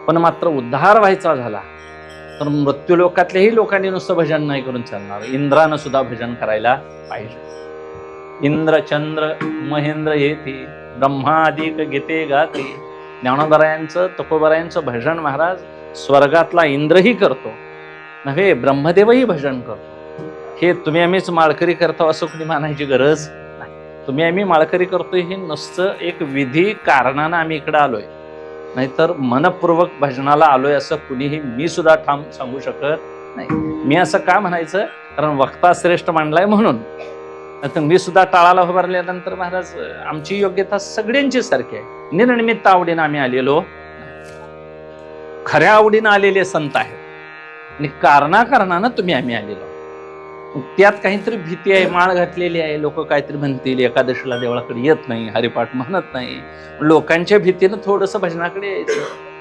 पण मात्र उद्धार व्हायचा झाला तर मृत्यूलोकातल्याही लोकांनी नुसतं भजन नाही करून चालणार, इंद्रानं सुद्धा भजन करायला पाहिजे। इंद्र चंद्र महेंद्र येथे ब्रह्मादिक गीते गाते। ज्ञानोबरायांचं तुकोबरायांचं भजन महाराज स्वर्गातला इंद्रही करतो नव्हे, ब्रह्मदेवही भजन करतो। हे तुम्ही आम्हीच माळकरी करतो असं कुणी मानायची गरज नाही। तुम्ही आम्ही माळकरी करतोय हे नुसतं एक विधी कारणानं आम्ही इकडे आलोय, नाहीतर मनपूर्वक भजनाला आलोय असं कुणीही मी सुद्धा ठाम सांगू शकत नाही। मी असं का म्हणायचं, कारण वक्ता श्रेष्ठ मांडलाय म्हणून। तर मी सुद्धा टाळाला उभारल्यानंतर महाराज आमची योग्यता सगळ्यांची सारखी आहे। निरनिमित्त आवडीनं आम्ही आलेलो, खऱ्या आवडीनं आलेले संत आहेत आणि कारणाकारणानं तुम्ही आम्ही आलेलो। त्यात काहीतरी भीती आहे, माळ घातलेली आहे, लोक काहीतरी म्हणतील, एकादशीला देवळाकडे येत नाही, हरिपाठ म्हणत नाही, लोकांच्या भीतीनं थोडंसं भजनाकडे यायचं।